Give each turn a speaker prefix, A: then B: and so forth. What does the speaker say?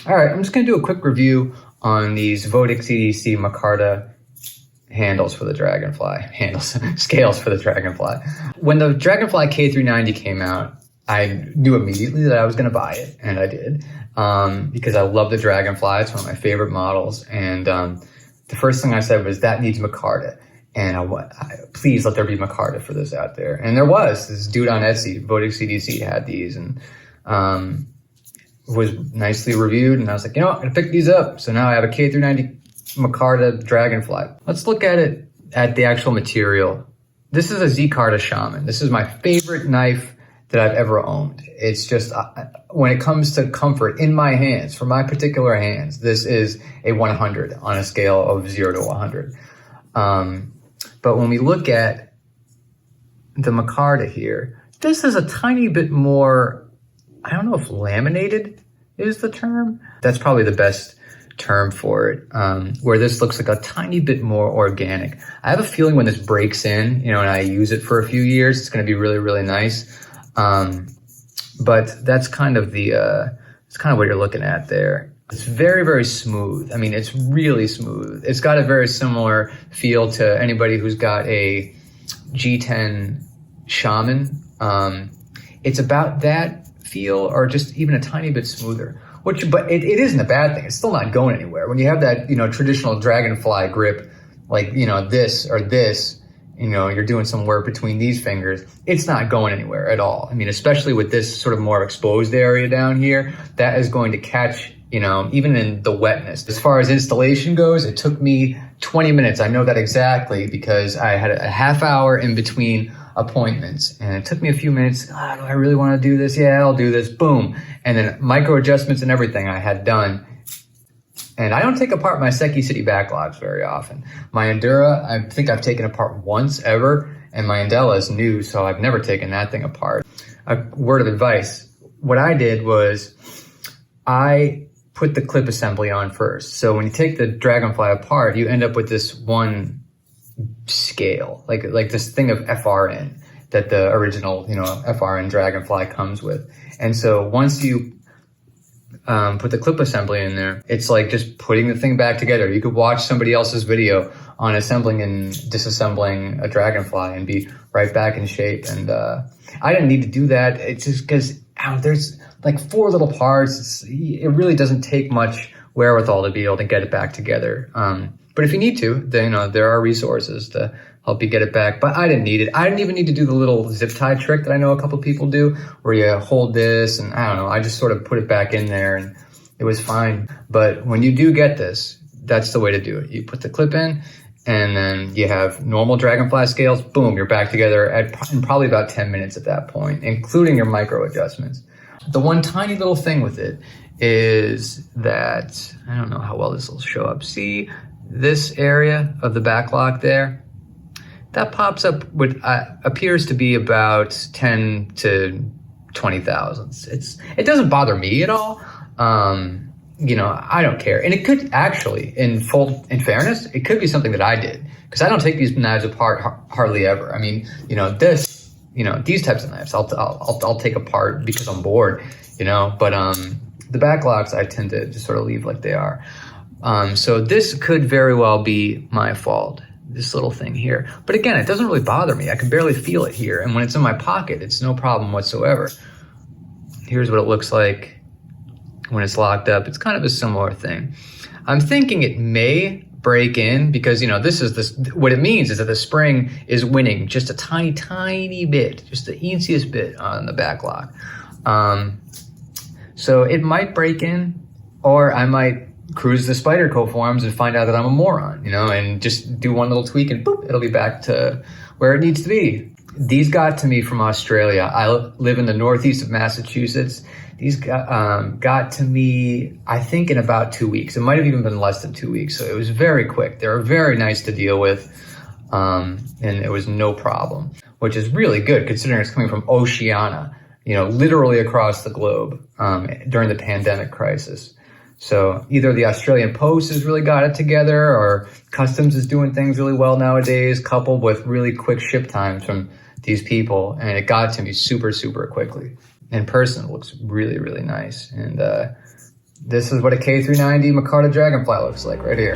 A: All right, I'm just gonna do a quick review on these VotixEDC Micarta handles for the Dragonfly, scales for the Dragonfly. When the Dragonfly K390 came out, I knew immediately that I was gonna buy it, and I did, because I love the Dragonfly. It's one of my favorite models, and the first thing I said was, that needs Micarta. And please let there be Micarta for this out there. And there was. This dude on Etsy, VotixEDC, had these, and was nicely reviewed. And I was like, you know what, I'm gonna pick these up. So now I have a K390 Micarta Dragonfly. Let's look at it at the actual material. This is a Micarta Shaman. This is my favorite knife that I've ever owned. It's just, when it comes to comfort in my hands, for my particular hands, this is a 100 on a scale of 0 to 100. But when we look at the Micarta here, this is a tiny bit more, I don't know if laminated is the term. That's probably the best term for it, where this looks like a tiny bit more organic. I have a feeling when this breaks in, you know, and I use it for a few years, it's going to be really, really nice. But that's kind of it's kind of what you're looking at there. It's very, very smooth. I mean, it's really smooth. It's got a very similar feel to anybody who's got a G10 Shaman. It's about that feel, or just even a tiny bit smoother. But it isn't a bad thing. It's still not going anywhere. When you have that, you know, traditional Dragonfly grip, like, you know, this or this, you know, you're doing some work between these fingers, it's not going anywhere at all. I mean, especially with this sort of more exposed area down here, that is going to catch, you know, even in the wetness. As far as installation goes, it took me 20 minutes. I know that exactly because I had a half hour in between appointments, and it took me a few minutes. Do I really want to do this? Yeah, I'll do this. Boom. And then micro adjustments and everything I had done. And I don't take apart my Seki City backlogs very often. My Endura, I think I've taken apart once ever, and my Andela is new, so I've never taken that thing apart. A word of advice. What I did was I put the clip assembly on first. So when you take the Dragonfly apart, you end up with this one scale, like this thing of FRN that the original, you know, FRN Dragonfly comes with. And so once you put the clip assembly in there, it's like just putting the thing back together. You could watch somebody else's video on assembling and disassembling a Dragonfly and be right back in shape. And I didn't need to do that. It's just because there's like 4 little parts. It really doesn't take much wherewithal to be able to get it back together. But if you need to, then, you know, there are resources to help you get it back. But I didn't need it. I didn't even need to do the little zip tie trick that I know a couple people do, where you hold this and I don't know, I just sort of put it back in there and it was fine. But when you do get this, that's the way to do it. You put the clip in, and then you have normal Dragonfly scales. Boom, you're back together in probably about 10 minutes at that point, including your micro adjustments. The one tiny little thing with it is that, I don't know how well this will show up. See this area of the back lock there? That pops up with appears to be about 10 to 20 thousandths. It doesn't bother me at all. You know, I don't care. And it could actually, in fairness, it could be something that I did, because I don't take these knives apart hardly ever. I mean, you know, these types of knives I'll take apart because I'm bored, you know, but the back locks I tend to just sort of leave like they are. So this could very well be my fault, this little thing here. But again, it doesn't really bother me. I can barely feel it here. And when it's in my pocket, it's no problem whatsoever. Here's what it looks like when it's locked up. It's kind of a similar thing. I'm thinking it may break in because, you know, what it means is that the spring is winning just a tiny, tiny bit, just the easiest bit on the back lock. So it might break in, or I might cruise the Spyderco forums and find out that I'm a moron, you know, and just do one little tweak and boop, it'll be back to where it needs to be. These got to me from Australia. I live in the northeast of Massachusetts. These got to me, I think, in about 2 weeks. It might have even been less than 2 weeks. So it was very quick. They were very nice to deal with. And it was no problem, which is really good considering it's coming from Oceania, you know, literally across the globe during the pandemic crisis. So either the Australian Post has really got it together, or Customs is doing things really well nowadays, coupled with really quick ship times from these people. And it got to me super, super quickly. In person, it looks really, really nice. And This is what a K390 Micarta Dragonfly looks like right here.